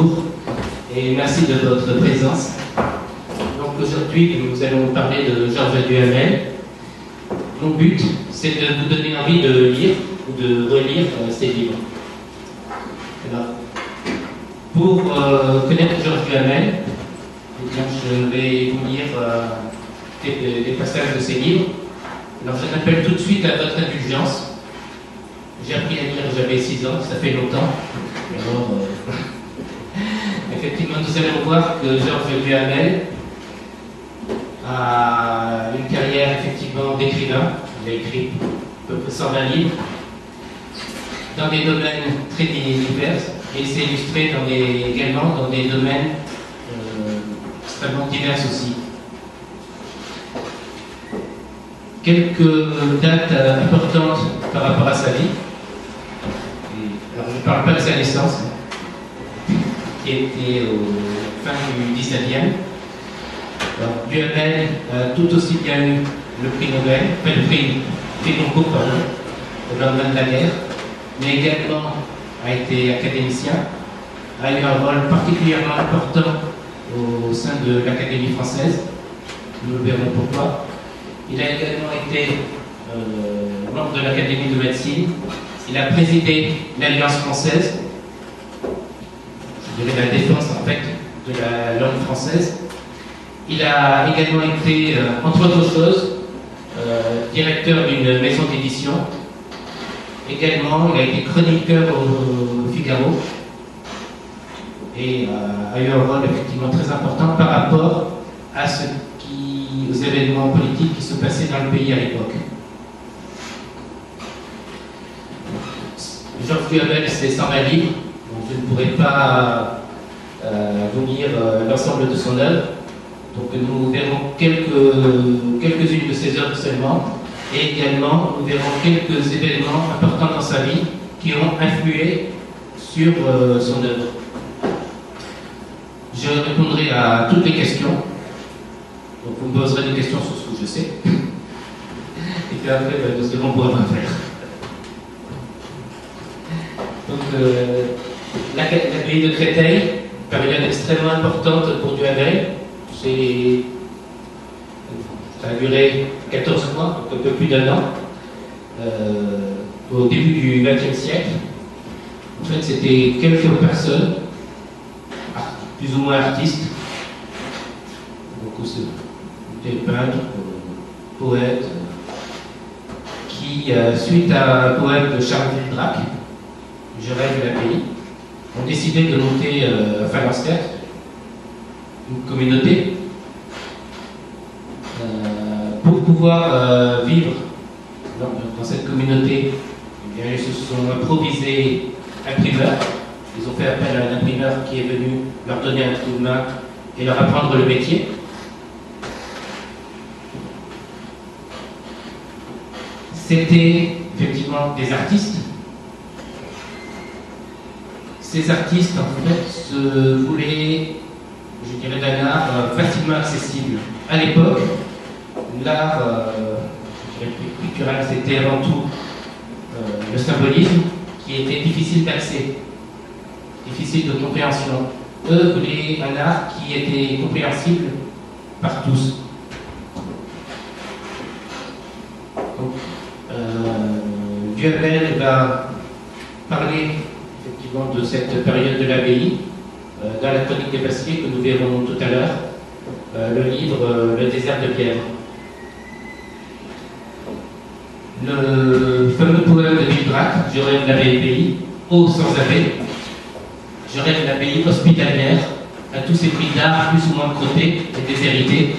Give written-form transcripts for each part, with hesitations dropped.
bonjour et merci de votre présence. Donc aujourd'hui, nous allons parler de Georges Duhamel. Mon but, c'est de vous donner envie de lire ou de relire ces livres. Alors, pour connaître Georges Duhamel, eh bien, je vais vous lire des passages de ses livres. Alors, je m'appelle tout de suite à votre indulgence. J'ai appris à lire, j'avais 6 ans, ça fait longtemps. Alors, effectivement, nous allons voir que Georges Duhamel a une carrière effectivement d'écrivain. Il a écrit à peu près 120 livres dans des domaines très divers et s'est illustré également dans des domaines extrêmement divers aussi. Quelques dates importantes par rapport à sa vie. Alors, je ne parle pas de sa naissance, qui était au fin du 19e. Alors, Duhamel a tout aussi bien eu le prix Nobel, enfin le prix Goncourt, pardon, au lendemain de la guerre, mais également a été académicien, a eu un rôle particulièrement important au sein de l'Académie française. Nous le verrons pourquoi. Il a également été membre de l'Académie de médecine. Il a présidé l'Alliance française, je dirais la défense en fait de la langue française. Il a également été, entre autres choses, directeur d'une maison d'édition. Également, il a été chroniqueur au Figaro et a eu un rôle effectivement très important par rapport aux événements politiques qui se passaient dans le pays à l'époque. Georges Duhamel, c'est 120 livres, donc je ne pourrai pas vous lire l'ensemble de son œuvre. Donc nous verrons quelques-unes de ses œuvres seulement, et également nous verrons quelques événements importants dans sa vie qui ont influé sur son œuvre. Je répondrai à toutes les questions. Donc vous me poserez des questions sur ce que je sais. Et puis après, nous verrons pour faire. Donc l'abbaye de Créteil, période extrêmement importante pour Duhamel. Ça a duré 14 mois, donc un peu plus d'1 an, au début du XXe siècle. En fait, c'était quelques personnes, plus ou moins artistes, beaucoup des peintres, poètes, qui, suite à un poème de Charles Villdrac, Je rêve de l'abbaye, ont décidé de monter à Phalanstère, une communauté, pour pouvoir vivre dans cette communauté. Eh bien, ils se sont improvisés imprimeurs. Ils ont fait appel à un imprimeur qui est venu leur donner un coup de main et leur apprendre le métier. C'était effectivement des artistes. Ces artistes, en fait, se voulaient, je dirais, d'un art facilement accessible. À l'époque, l'art pictural, c'était avant tout le symbolisme qui était difficile d'accès, difficile de compréhension. Eux voulaient un art qui était compréhensible par tous. Donc, Duhamel va parler effectivement de cette période de l'abbaye dans la chronique des Passiers que nous verrons tout à l'heure, le livre Le désert de Pierre. Le fameux poème de Villdrac, Je rêve l'abbaye, ô sans abbé, je rêve l'abbaye hospitalière, à tous ces prix d'art plus ou moins crottés et déshérités.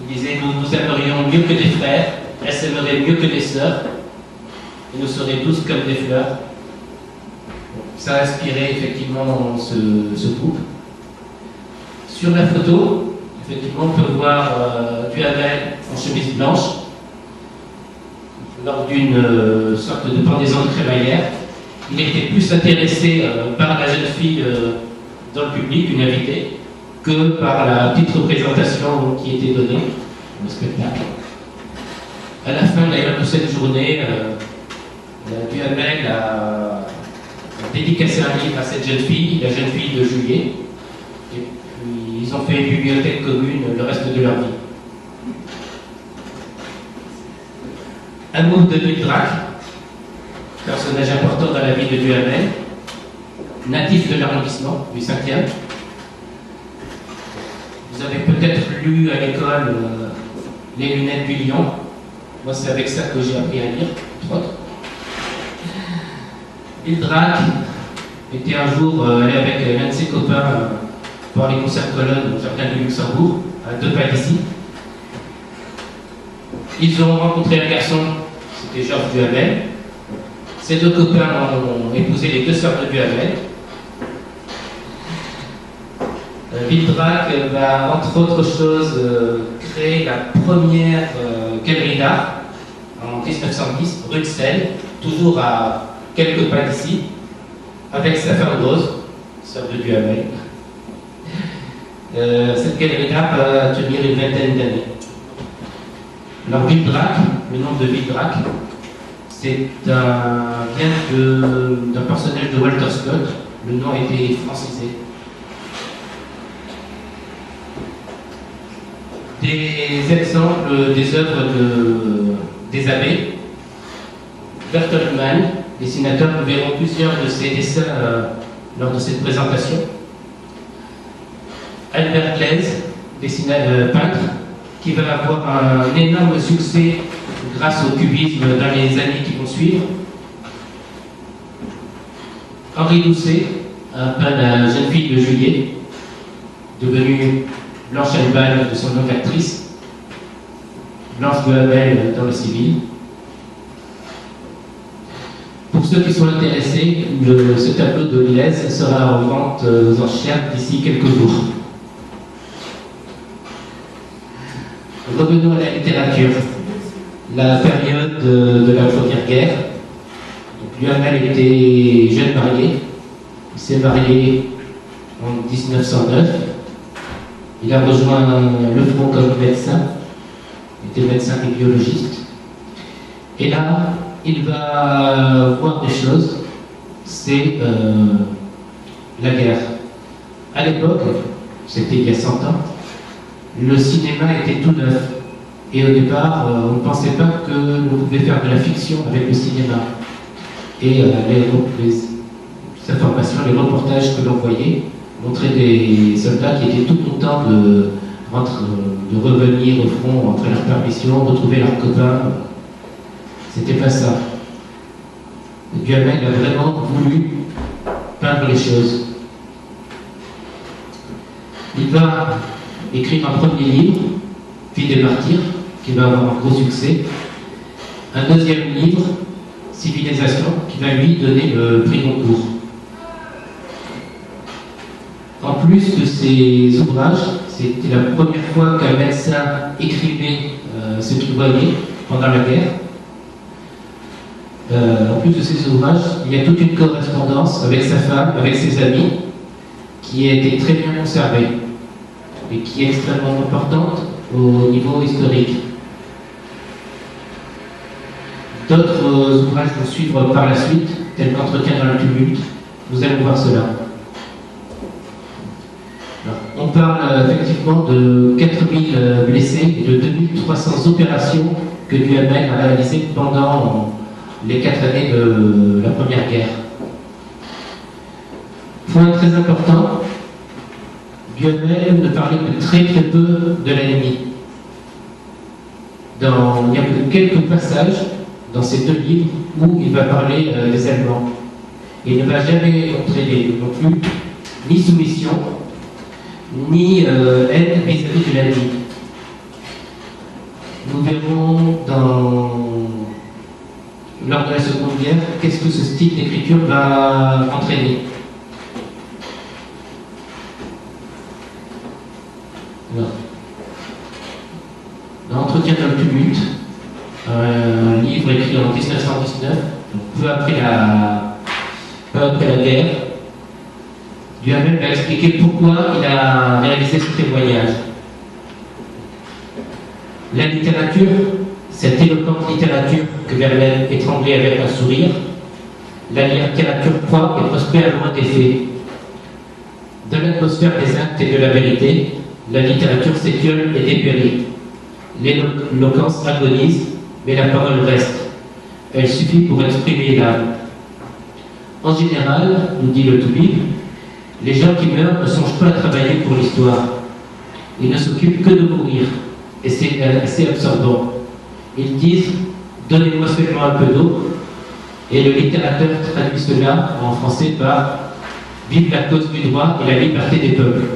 Il disait, nous aimerions mieux que des frères, elles s'aimeraient mieux que des sœurs, et nous serions tous comme des fleurs. Ça a inspiré effectivement ce groupe. Sur la photo, effectivement, on peut voir Duhamel en chemise blanche lors d'une sorte de pendaison de crémaillère. Il était plus intéressé par la jeune fille dans le public, une invitée, que par la petite représentation qui était donnée, le spectacle. À la fin d'ailleurs de cette journée, Duhamel a dédicacé un livre à cette jeune fille, la jeune fille de Juillet. Et puis, ils ont fait une bibliothèque commune le reste de leur vie. Un mot de Vildrac, personnage important dans la vie de Duhamel, natif de l'arrondissement du 5e. Vous avez peut-être lu à l'école Les lunettes du lion. Moi, c'est avec ça que j'ai appris à lire, entre autres. Vildrac était un jour allé avec l'un de ses copains voir les concerts colonnes au Jardin du Luxembourg, à 2 pas d'ici. Ils ont rencontré un garçon, c'était Georges Duhamel. Ces 2 copains ont épousé les 2 sœurs de Duhamel. Vildrac va, entre autres choses, créer la première galerie d'art en 1910, rue de Selle, toujours à quelques pas d'ici, avec sa femme Rose, sœur de Duhamel. Cette galerie d'art va tenir une vingtaine d'années. Alors Vildrac, le nom de Vildrac, vient d'un personnage de Walter Scott. Le nom a été francisé. Des exemples des œuvres des abbés. Bertolt Mann, dessinateur, nous verrons plusieurs de ses dessins lors de cette présentation. Albert Gleizes, peintre, qui va avoir un énorme succès grâce au cubisme dans les années qui vont suivre. Henri Doucet, un peintre de la jeune fille de Juillet, devenue Blanche Alban de son nom d'actrice, Blanche Duhamel dans le civil. Pour ceux qui sont intéressés, ce tableau de Gleizes sera en vente aux enchères d'ici quelques jours. Revenons à la littérature. La période de la Première Guerre. Duhamel était jeune marié. Il s'est marié en 1909. Il a rejoint le front comme médecin. Il était médecin et biologiste. Et là, il va voir des choses. C'est la guerre. À l'époque, c'était il y a 100 ans, le cinéma était tout neuf. Et au départ, on ne pensait pas que l'on pouvait faire de la fiction avec le cinéma. Et les informations, les reportages que l'on voyait montraient des soldats qui étaient tout contents de revenir au front, après leur permission, retrouver leurs copains. C'était pas ça. Duhamel a vraiment voulu peindre les choses. Il va écrire un premier livre, Vie des martyrs, qui va avoir un gros succès. Un deuxième livre, Civilisation, qui va lui donner le prix Goncourt. En plus de ces ouvrages, c'était la première fois qu'un médecin écrivait ce qu'il voyait pendant la guerre. En plus de ces ouvrages, il y a toute une correspondance avec sa femme, avec ses amis, qui a été très bien conservée et qui est extrêmement importante au niveau historique. D'autres ouvrages vont suivre par la suite, tels qu'Entretien dans le tumulte. Vous allez voir cela. Alors, on parle effectivement de 4000 blessés et de 2300 opérations que Duhamel a réalisées pendant les 4 années de la Première Guerre. Point très important, Duhamel ne parlait que très peu de l'ennemi. Il n'y a que quelques passages dans ces 2 livres où il va parler des Allemands. Il ne va jamais montrer non plus ni soumission, ni haine vis-à-vis de l'ennemi. Nous verrons lors de la Seconde Guerre qu'est-ce que ce style d'écriture va entraîner. Alors, dans Entretien dans le tumulte, un livre écrit en 1919, peu après la guerre, Duhamel va expliquer pourquoi il a réalisé ce témoignage. La littérature, cette éloquente littérature que Verlaine étranglait avec un sourire, La littérature croît et prospère loin des faits. Dans l'atmosphère des actes et de la vérité, la littérature s'étiole et dépérit. L'éloquence agonise, mais la parole reste. Elle suffit pour exprimer l'âme. En général, nous dit le Toubib, les gens qui meurent ne songent pas à travailler pour l'histoire. Ils ne s'occupent que de mourir, et c'est assez absorbant. Ils disent « Donnez-moi seulement un peu d'eau », et le littérateur traduit cela en français par « Vive la cause du droit et la liberté des peuples ».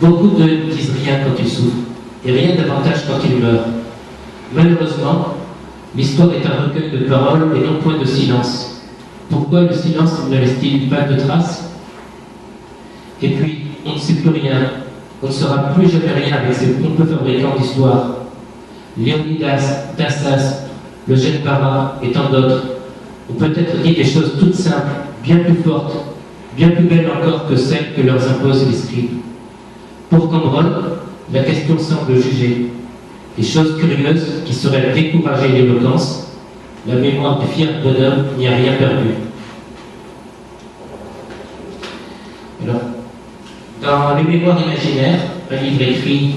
Beaucoup ne disent rien quand ils souffrent, et rien davantage quand ils meurent. Malheureusement, l'histoire est un recueil de paroles et non point de silence. Pourquoi le silence ne laisse-t-il pas de traces? Et puis, on ne sait plus rien. On ne saura plus jamais rien avec ces pompeux fabricants d'histoire. Léonidas, Tassas, le jeune Barra et tant d'autres ont peut-être dit des choses toutes simples, bien plus fortes, bien plus belles encore que celles que leur imposent les scribes. Pour Cambronne, la question semble jugée. Et chose curieuse qui serait décourager l'éloquence, la mémoire du fier bonhomme n'y a rien perdu. Alors, dans les mémoires imaginaires, un livre écrit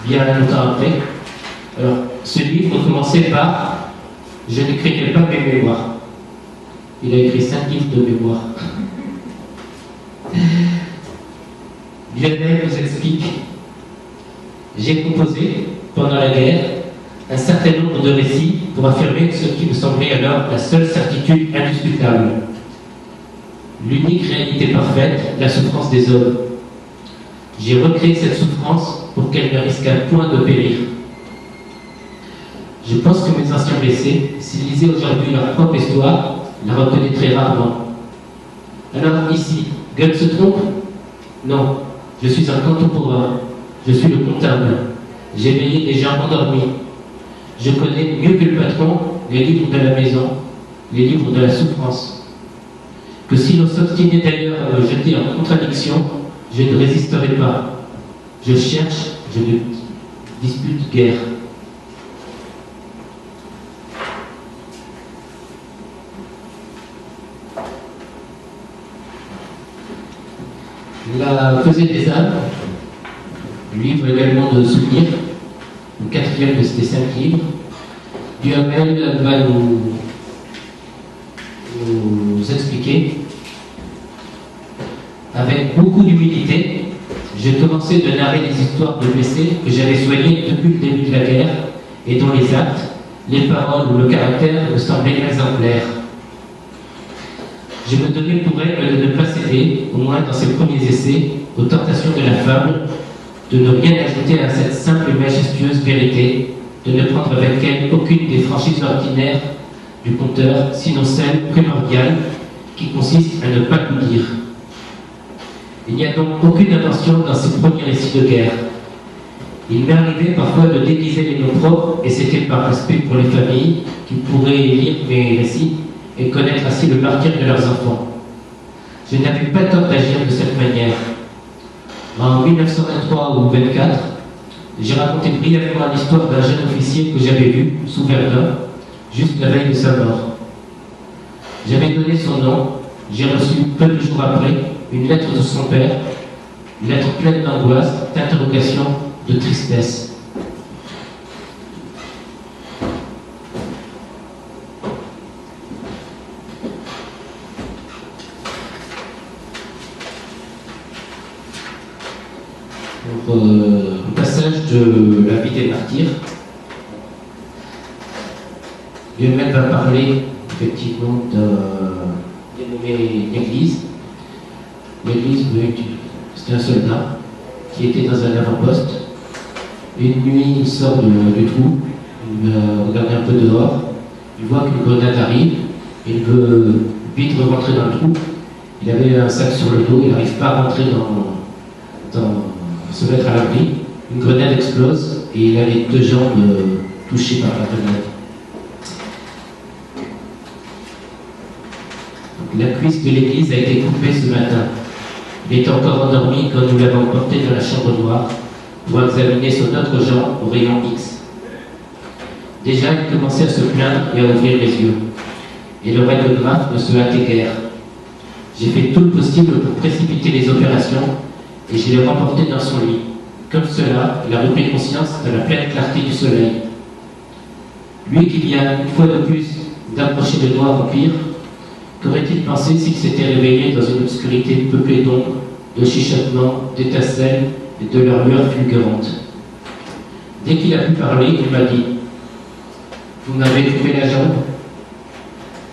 bien longtemps après, alors, ce livre commençait par « Je n'écrivais pas mes mémoires ». Il a écrit 5 livres de mémoire. Lionel nous explique « J'ai composé, pendant la guerre, un certain nombre de récits pour affirmer ce qui me semblait alors la seule certitude indiscutable. L'unique réalité parfaite, la souffrance des hommes. J'ai recréé cette souffrance pour qu'elle ne risquât point de périr. Je pense que mes anciens blessés, s'ils lisaient aujourd'hui leur propre histoire, la reconnaîtraient rarement. Alors ici, Goethe se trompe? Non, je suis un contemporain, je suis le comptable. J'ai veillé des gens endormis. Je connais mieux que le patron les livres de la maison, les livres de la souffrance. Que si l'on s'obstinait d'ailleurs à me jeter en contradiction, je ne résisterai pas. Je cherche, je ne dispute guère. La Pesée des âmes, livre également de souvenirs, le 4e de ces 5 livres. Duhamel va nous expliquer, avec beaucoup d'humilité, j'ai commencé de narrer les histoires de blessés que j'avais soignés depuis le début de la guerre et dont les actes, les paroles ou le caractère me semblaient exemplaires. Je me donnais pour règle de ne pas céder, au moins dans ses premiers essais, aux tentations de la fable, de ne rien ajouter à cette simple et majestueuse vérité, de ne prendre avec elle aucune des franchises ordinaires du conteur, sinon celle primordiale qui consiste à ne pas tout dire. Il n'y a donc aucune invention dans ces premiers récits de guerre. Il m'est arrivé parfois de déguiser les noms propres, et c'était par respect pour les familles qui pourraient lire mes récits et connaître ainsi le martyre de leurs enfants. Je n'avais pas tort d'agir de cette manière. En 1923 ou 1924, j'ai raconté brièvement l'histoire d'un jeune officier que j'avais vu sous Verdun, juste la veille de sa mort. J'avais donné son nom, j'ai reçu peu de jours après une lettre de son père, une lettre pleine d'angoisse, d'interrogation, de tristesse. Le passage de la vie des martyrs. Duhamel va parler effectivement d'une église. L'église, c'était un soldat qui était dans un avant-poste. Une nuit, il sort du trou, il va regarder un peu dehors, il voit qu'une grenade arrive, il veut vite rentrer dans le trou. Il avait un sac sur le dos, il n'arrive pas à rentrer se mettre à l'abri. Une grenade explose et il a les 2 jambes touchées par la grenade. La cuisse de l'église a été coupée ce matin. Il était encore endormi quand nous l'avons porté dans la chambre noire pour examiner son autre jambe au rayon X. Déjà, il commençait à se plaindre et à ouvrir les yeux. et le radiographe ne se hâtait guère. J'ai fait tout le possible pour précipiter les opérations et je l'ai remporté dans son lit. Comme cela, il a repris conscience de la pleine clarté du soleil. Lui qui vient une fois de plus d'approcher le noir empire, qu'aurait-il pensé s'il s'était réveillé dans une obscurité peuplée d'ombres, de chuchotements, d'étincelles et de leur lueur fulgurante? Dès qu'il a pu parler, il m'a dit « Vous m'avez coupé la jambe ?»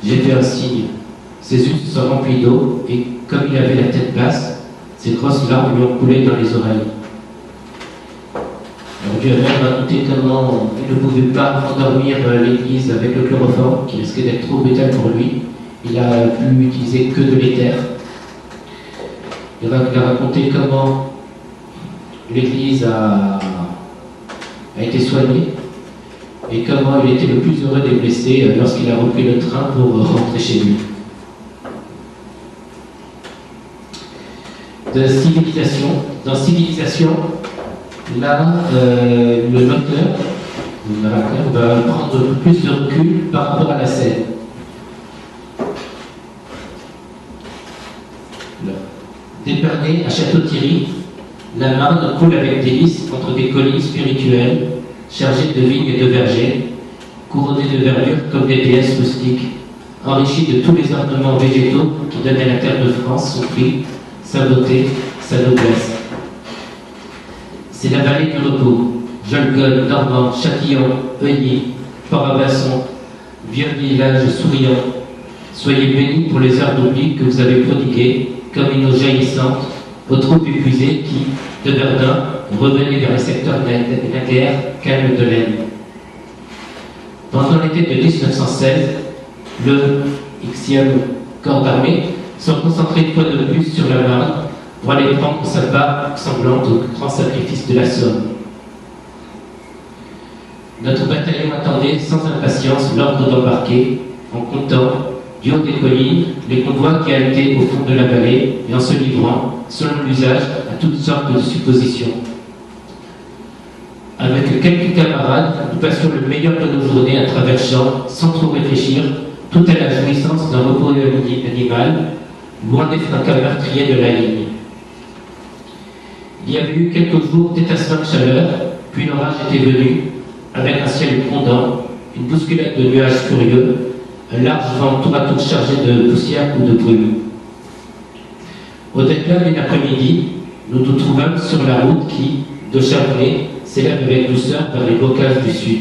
J'ai fait un signe. Ses yeux se sont remplis d'eau et, comme il avait la tête basse, ses grosses larmes lui ont coulé dans les oreilles. Alors Dieu m'a raconté comment il ne pouvait pas endormir l'église avec le chloroforme, qui risquait d'être trop brutal pour lui. Il a pu utiliser que de l'éther. Il a raconté comment l'église a été soignée et comment il était le plus heureux des blessés lorsqu'il a repris le train pour rentrer chez lui. Dans Civilisation, là, le lecteur va prendre plus de recul par rapport à la scène. D'Épernay à Château-Thierry, la Marne coule avec délice entre des collines spirituelles, chargées de vignes et de vergers, couronnées de verdure comme des déesses rustiques, enrichies de tous les ornements végétaux qui donnent à la terre de France son prix, sa beauté, sa noblesse. C'est la vallée du repos. Jolgonne, Normand, Châtillon, Heuilly, Port-à-Basson, vieux village souriant. Soyez bénis pour les heures d'oubli que vous avez prodiguées, comme une eau jaillissante, aux troupes épuisées qui, de Verdun, revenaient vers les secteurs de la guerre calme de l'Aisne. Pendant l'été de 1916, le Xe corps d'armée sont concentrés une fois de plus sur la Marne pour aller prendre sa part sanglante au grand sacrifice de la Somme. Notre bataillon attendait sans impatience l'ordre d'embarquer, en comptant, du haut des collines, les convois qui haletaient au fond de la vallée et en se livrant, selon l'usage, à toutes sortes de suppositions. Avec quelques camarades, nous passions le meilleur de nos journées à travers champs, sans trop réfléchir, tout à la jouissance d'un repos animal, loin des fracas meurtriers de la ligne. Il y avait eu quelques jours d'étincelant de chaleur, puis l'orage était venu, avec un ciel fondant, une bousculade de nuages furieux, un large vent tour à tour chargé de poussière ou de brume. Au déclin d'une après-midi, nous nous trouvâmes sur la route qui, de Charbonnet, s'élève avec douceur vers les bocages du sud.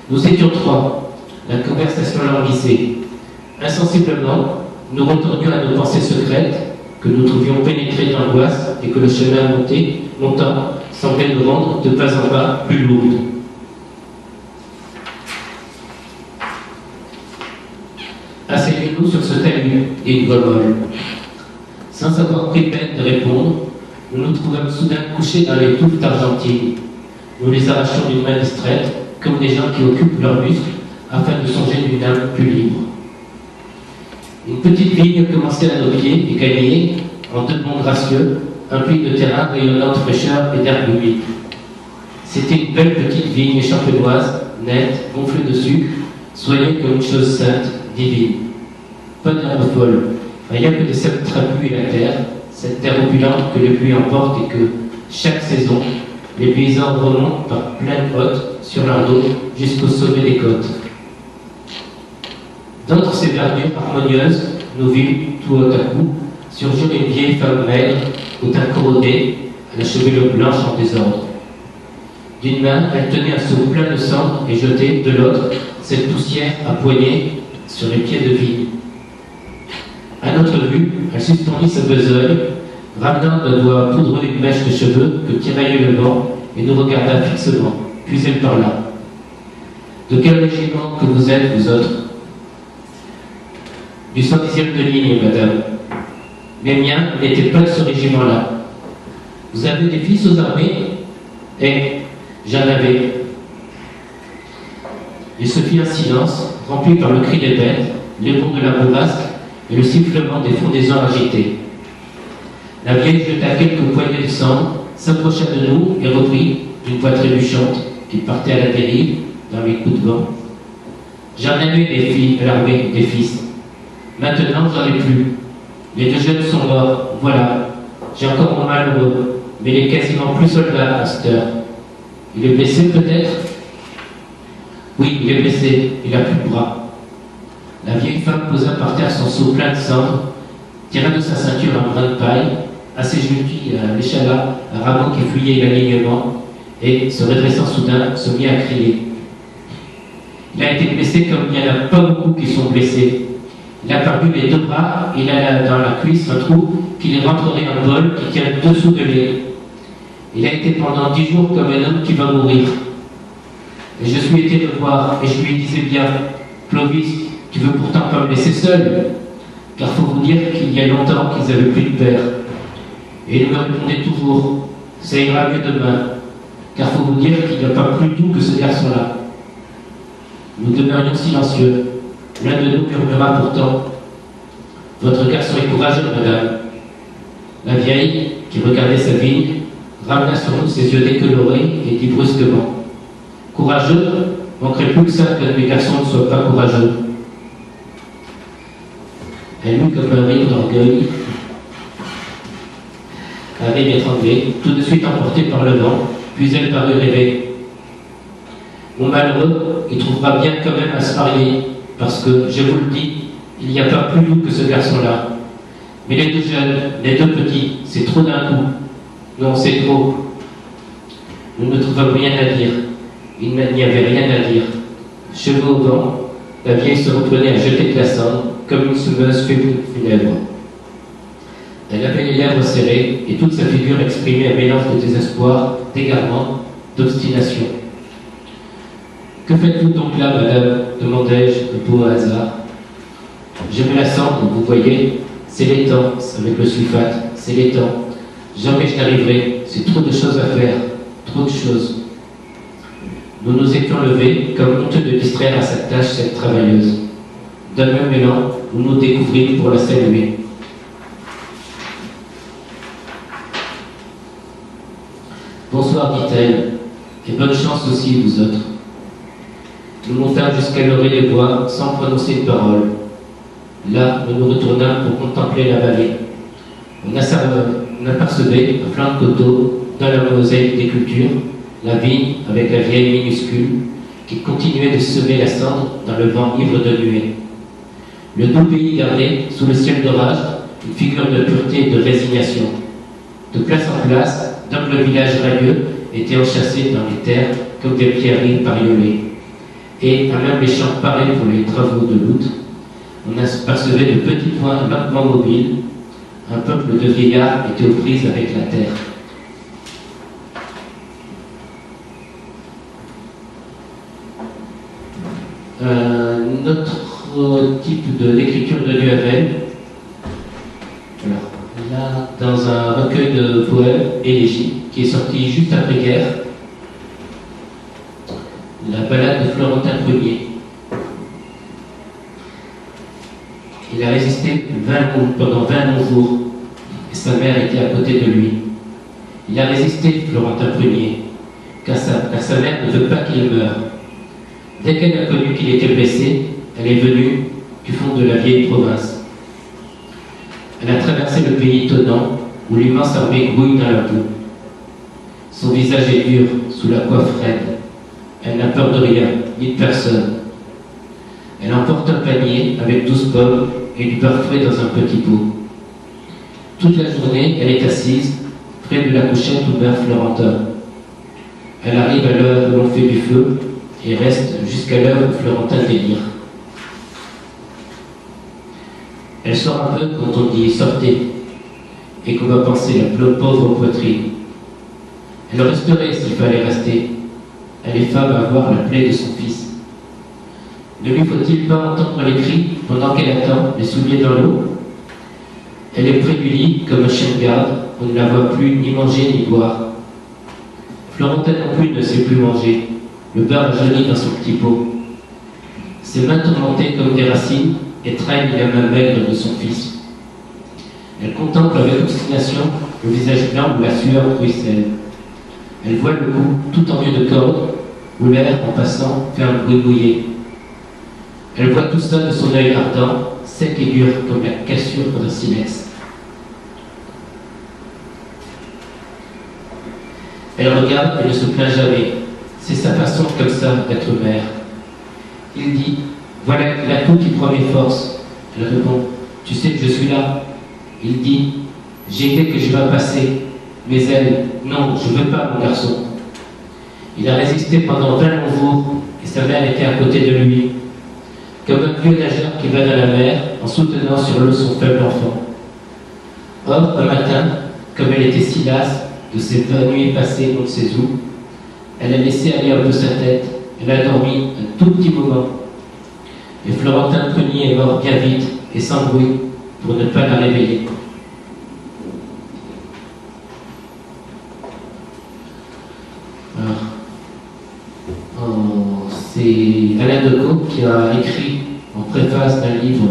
Nous étions trois, la conversation languissait. Insensiblement, nous retournions à nos pensées secrètes, que nous trouvions pénétrées d'angoisse et que le chemin montant semblait nous rendre de pas en pas plus lourdes. Asseyez-nous sur ce talus, dit une voix molle. Sans avoir pris peine de répondre, nous nous trouvâmes soudain couchés dans les touffes d'argentine. Nous les arrachions d'une main distraite, comme des gens qui occupent leurs muscles, afin de songer d'une âme plus libre. Une petite vigne commençait à nos pieds et gagnait, en deux bonds gracieux, un pli de terrain rayonnant de fraîcheur et d'herbe humide. C'était une belle petite vigne champenoise, nette, gonflée de sucre, soignée comme une chose sainte, divine. Pas d'herbe folle, rien que des sèves trapues et la terre, cette terre opulente que les pluies emportent et que, chaque saison, les paysans remontent par pleines côtes sur leur dos jusqu'au sommet des côtes. D'entre ces verdures harmonieuses, nous vîmes, tout haut à coup, surgir une vieille femme maigre, au teint corrodé, à la chevelure blanche en désordre. D'une main, elle tenait un seau plein de cendres et jetait, de l'autre, cette poussière à poignée sur les pieds de vigne. À notre vue, elle suspendit sa besogne, ramenant d'un doigt poudreux une mèche de cheveux que tiraillait le vent et nous regarda fixement, puis elle parla. « De quel régiment que vous êtes, vous autres ?»« Du 110e de ligne, madame. Les miens n'étaient pas de ce régiment-là. Vous avez des fils aux armées ?»« Eh, j'en avais. » Il se fit un silence, rempli par le cri des bêtes, les bonds de la bourrasque et le sifflement des fondaisons agitées. La vieille jeta quelques poignées de cendre, s'approcha de nous et reprit, d'une voix trébuchante, qui partait à la dérive, dans les coups de vent. « J'en ai eu des filles, l'armée, des fils. Maintenant, j'en ai plus. Les deux jeunes sont morts, voilà. J'ai encore mon malheureux, mais il est quasiment plus soldat à cette heure. Il est blessé peut-être? Oui, il est blessé, il n'a plus de bras. La vieille femme posa par terre son seau plein de cendres, tira de sa ceinture un brin de paille, assujettit à l'échalas un rameau qui fuyait l'alignement, et, se redressant soudain, se mit à crier. Il a été blessé comme il n'y en a pas beaucoup qui sont blessés. Il a perdu les deux bras, il a dans la cuisse un trou qui lui rentrerait un bol qui tient dessous de lait. Il a été pendant 10 jours comme un homme qui va mourir. Et je suis été le voir, et je lui disais bien, Clovis, tu veux pourtant pas me laisser seul, car faut vous dire qu'il y a longtemps qu'ils avaient plus de père. Et il me répondait toujours, ça ira mieux demain, car faut vous dire qu'il n'y a pas plus doux que ce garçon-là. Nous demeurions silencieux. L'un de nous murmura pourtant, votre garçon est courageux, madame. La vieille, qui regardait sa vigne, ramena sur nous ses yeux décolorés et dit brusquement, courageux, manquerait plus que ça que mes garçons ne soient pas courageux. Elle eut comme un rire d'orgueil, un rire étranglé, tout de suite emporté par le vent, puis elle parut rêver. Mon malheureux, il trouvera bien quand même à se marier, parce que, je vous le dis, il n'y a pas plus doux que ce garçon-là. Mais les deux jeunes, les deux petits, c'est trop d'un coup. Non, c'est trop. Nous ne trouvons rien à dire. Il n'y avait rien à dire. Cheveux au vent, la vieille se reprenait à jeter de la cendre, comme une semeuse funèbre. Elle avait les lèvres serrées, et toute sa figure exprimait un mélange de désespoir, d'égarement, d'obstination. Que faites-vous donc là, madame? Demandai-je, un peu au hasard. Je mets la cendre, vous voyez, c'est l'étang, avec le sulfate, c'est l'étang. Jamais je n'arriverai, c'est trop de choses à faire, trop de choses. Nous nous étions levés, comme honteux de distraire à sa tâche cette travailleuse. D'un même élan, nous nous découvrîmes pour la saluer. Bonsoir, dit-elle, et bonne chance aussi, vous autres. Nous montâmes jusqu'à l'orée des bois sans prononcer une parole. Là, nous nous retournâmes pour contempler la vallée. On apercevait, à flanc de coteau, dans la mosaïque des cultures, la vigne avec la vieille minuscule qui continuait de semer la cendre dans le vent ivre de nuée. Le doux pays gardait, sous le ciel d'orage, une figure de pureté et de résignation. De place en place, d'humbles villages radieux étaient enchâssés dans les terres comme des pierreries bariolées. Et, à même les champs parés pour les travaux de l'outre, on apercevait de petits points lentement mobiles. Un peuple de vieillards était aux prises avec la terre. Un autre type d'écriture de Duhamel, là, dans un recueil de poèmes élégiques qui est sorti juste après-guerre, la ballade de Florentin Ier. Il a résisté pendant 20 longs jours, et sa mère était à côté de lui. Il a résisté, Florentin Ier, car sa mère ne veut pas qu'il meure. Dès qu'elle a connu qu'il était blessé, elle est venue du fond de la vieille province. Elle a traversé le pays tonnant, où l'immense armée grouille dans la boue. Son visage est dur, sous la coiffe raide. Elle n'a peur de rien, ni de personne. Elle emporte un panier avec 12 pommes et du beurre frais dans un petit pot. Toute la journée, elle est assise, près de la couchette où meurt Florentin. Elle arrive à l'heure où l'on fait du feu et reste jusqu'à l'heure où Florentin délire. Elle sort un peu quand on dit « sortez » et qu'on va penser la pauvre poitrine. Elle resterait s'il fallait rester. Elle est femme à voir la plaie de son fils. Ne lui faut-il pas entendre les cris pendant qu'elle attend, les souliers dans l'eau? Elle est près du lit, comme un chien de garde, on ne la voit plus ni manger ni boire. Florentin non plus ne sait plus manger, le beurre jaunit dans son petit pot. Ses mains tourmentées comme des racines étreignent la main maigre de son fils. Elle contemple avec obstination le visage blanc où la sueur ruisselle. Elle voit le cou tout en vieux de corde, où l'air, en passant, fait un bruit mouillé. Elle voit tout ça de son œil ardent, sec et dur comme la cassure d'un silex. Elle regarde et ne se plaint jamais. C'est sa façon comme ça d'être mère. Il dit, voilà l'atout qui prend mes forces. Elle répond, tu sais que je suis là. Il dit, j'ai été que je vais passer. Mais elle, non, je ne veux pas mon garçon. Il a résisté pendant 20 longs jours et sa mère était à côté de lui. Comme un vieux nageur qui va dans la mer en soutenant sur l'eau son faible enfant. Or, un matin, comme elle était si lasse de ces 20 nuits passées on ne sait où, elle a laissé aller un peu sa tête, elle a dormi un tout petit moment. Et Florentin Prunier est mort bien vite et sans bruit pour ne pas la réveiller. C'est Alain Decaux qui a écrit en préface d'un livre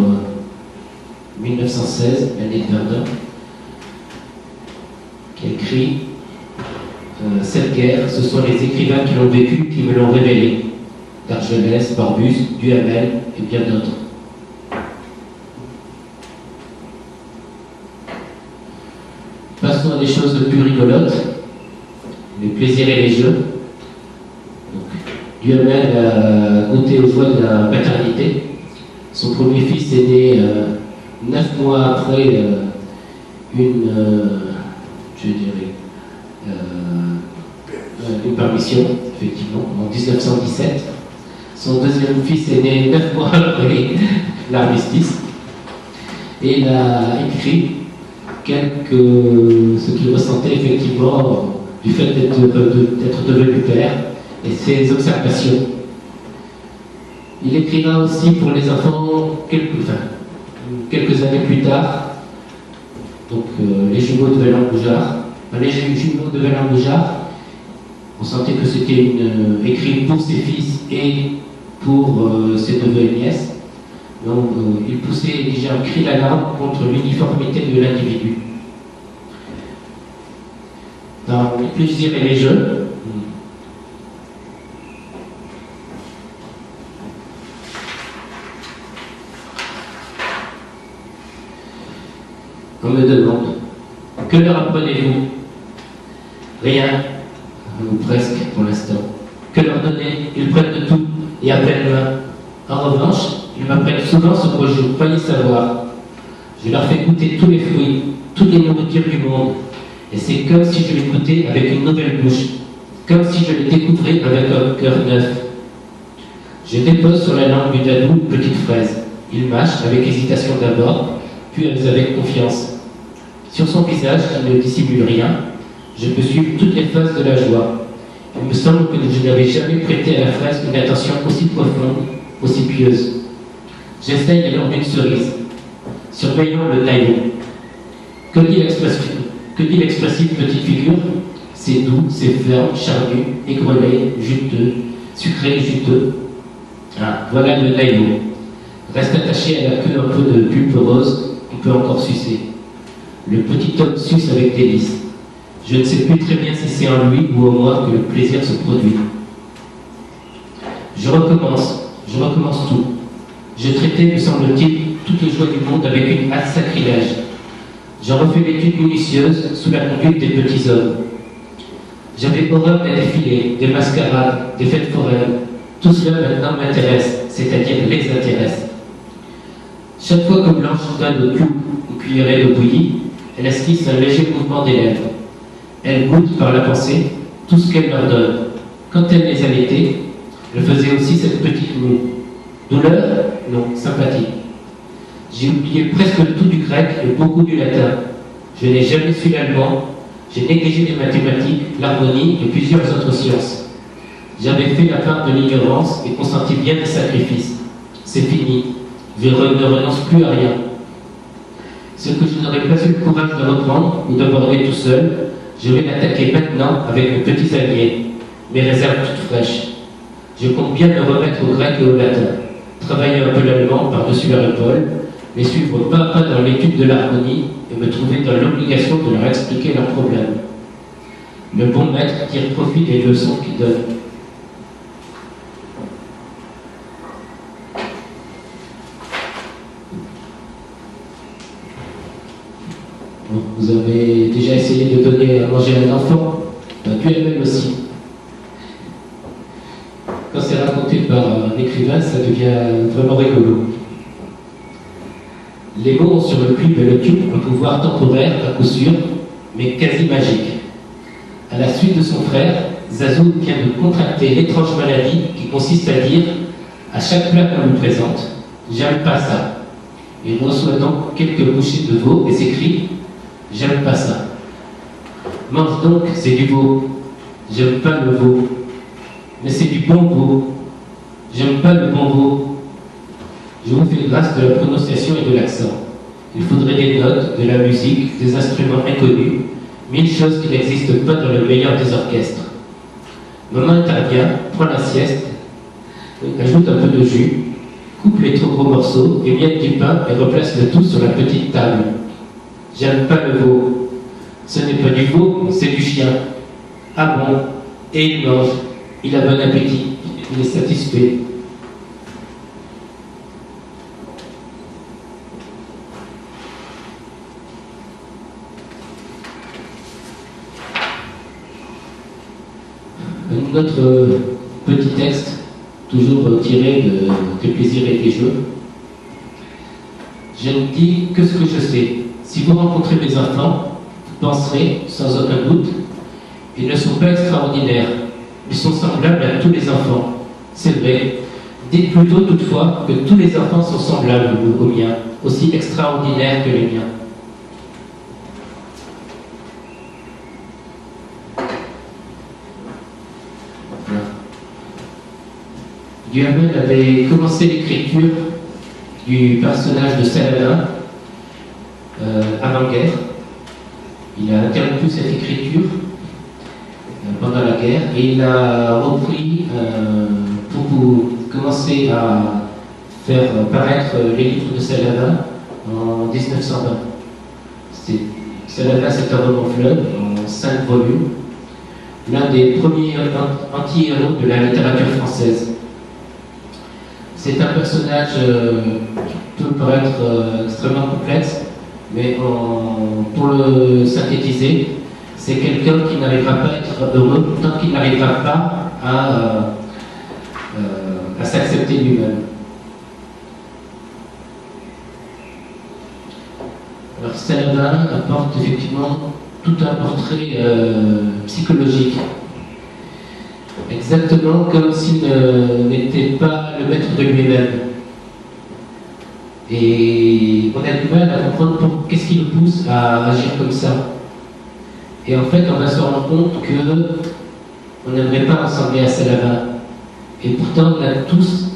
1916, L'année de Verdun, qui a écrit cette guerre, ce sont les écrivains qui l'ont vécu qui me l'ont révélé. D'Argelès, Barbus, Duhamel et bien d'autres. Passons à des choses plus rigolotes, les plaisirs et les jeux. Duhamel a goûté aux joies de la paternité. Son premier fils est né 9 mois après une permission, effectivement, en 1917. Son deuxième fils est né 9 mois après l'armistice. Et il a écrit ce qu'il ressentait effectivement du fait d'être devenu père et ses observations. Il écrira aussi pour les enfants quelques années plus tard, donc les jumeaux de Vaillant-Goujard. Les jumeaux de Vaillant-Goujard, on sentait que c'était écrit pour ses fils et pour ses neveux et nièces. Donc il poussait déjà un cri d'alarme contre l'uniformité de l'individu. Dans les plaisirs et les jeux, on me demande, que leur apprenez-vous? Rien, ou presque pour l'instant. Que leur donner? Ils prennent de tout et à peine loin. En revanche, ils m'apprennent souvent ce que je croyais savoir. Je leur fais goûter tous les fruits, toutes les nourritures du monde. Et c'est comme si je les goûtais avec une nouvelle bouche, comme si je les découvrais avec un cœur neuf. Je dépose sur la langue du dadou une petite fraise. Il mâche avec hésitation d'abord, puis avec confiance. Sur son visage, qui ne dissimule rien, je peux suivre toutes les phases de la joie. Il me semble que je n'avais jamais prêté à la fraise une attention aussi profonde, aussi pieuse. J'essaye alors d'une cerise. Surveillons le taillon. Que dit l'expressive petite figure? C'est doux, c'est ferme, charnu, aigrelé, juteux, sucré, juteux. Ah, voilà le taillon. Reste attaché à la queue un peu de pulpe rose, on peut encore sucer. Le petit homme suce avec délice. Je ne sais plus très bien si c'est en lui ou en moi que le plaisir se produit. Je recommence tout. Je traitais, me semble-t-il, toutes les joies du monde avec une hâte sacrilège. J'en refais l'étude minutieuse sous la conduite des petits hommes. J'avais horreur des défilés, des mascarades, des fêtes foraines. Tout cela maintenant m'intéresse, c'est-à-dire les intéresse. Chaque fois que Blanche donne au cul une cuillerée de bouillie, elle esquisse un léger mouvement des lèvres. Elle goûte par la pensée tout ce qu'elle leur donne. Quand elle les allaitait, elle faisait aussi cette petite moue. Douleur? Non, sympathie. J'ai oublié presque tout du grec et beaucoup du latin. Je n'ai jamais su l'allemand. J'ai négligé les mathématiques, l'harmonie et plusieurs autres sciences. J'avais fait la part de l'ignorance et consenti bien des sacrifices. C'est fini. Je ne renonce plus à rien. Ce que je n'aurais pas eu le courage de reprendre ou d'aborder tout seul, je vais l'attaquer maintenant avec mes petits alliés, mes réserves toutes fraîches. Je compte bien me remettre au grec et au latin, travailler un peu l'allemand par-dessus leur épaule, les suivre pas à pas dans l'étude de l'harmonie et me trouver dans l'obligation de leur expliquer leurs problèmes. Le bon maître tire profit des leçons qu'il donne. Vous avez déjà essayé de donner à manger à un enfant, Duhamel aussi. Quand c'est raconté par un écrivain, ça devient vraiment rigolo. Les mots ont sur le cuivre et le tube un pouvoir temporaire, à coup sûr, mais quasi magique. À la suite de son frère, Zazou vient de contracter l'étrange maladie qui consiste à dire, à chaque plat qu'on lui présente, « J'aime pas ça ». Il reçoit donc quelques bouchées de veau et s'écrie « J'aime pas ça ». Mange donc, c'est du veau. J'aime pas le veau. Mais c'est du bon veau. J'aime pas le bon veau. Je vous fais grâce de la prononciation et de l'accent. Il faudrait des notes, de la musique, des instruments inconnus, 1000 choses qui n'existent pas dans le meilleur des orchestres. Maman intervient, prend la sieste, ajoute un peu de jus, coupe les trop gros morceaux, émiette du pain et replace le tout sur la petite table. J'aime pas le veau. Ce n'est pas du veau, c'est du chien. Ah bon? Et il mange. Il a bon appétit. Il est satisfait. Un autre petit texte, toujours tiré de Plaisir et des Jeux. Je ne dis que ce que je sais. Si vous rencontrez mes enfants, vous penserez, sans aucun doute, ils ne sont pas extraordinaires. Ils sont semblables à tous les enfants. C'est vrai. Dites plutôt toutefois que tous les enfants sont semblables aux miens, aussi extraordinaires que les miens. Duhamel avait commencé l'écriture du personnage de Saladin avant-guerre. Il a interrompu cette écriture pendant la guerre et il a repris pour commencer à faire paraître les livres de Saladin en 1920. Saladin, c'est un roman fleuve en 5 volumes, l'un des premiers anti-héros de la littérature française. C'est un personnage qui peut paraître extrêmement complexe, mais pour le synthétiser, c'est quelqu'un qui n'arrivera pas à être heureux tant qu'il n'arrivera pas à s'accepter lui-même. Alors Saladin apporte effectivement tout un portrait psychologique. Exactement comme s'il n'était pas le maître de lui-même. Et on a du mal à comprendre qu'est-ce qui le pousse à agir comme ça. Et en fait, on va se rendre compte qu'on n'aimerait pas ressembler à Saladin. Et pourtant, on a tous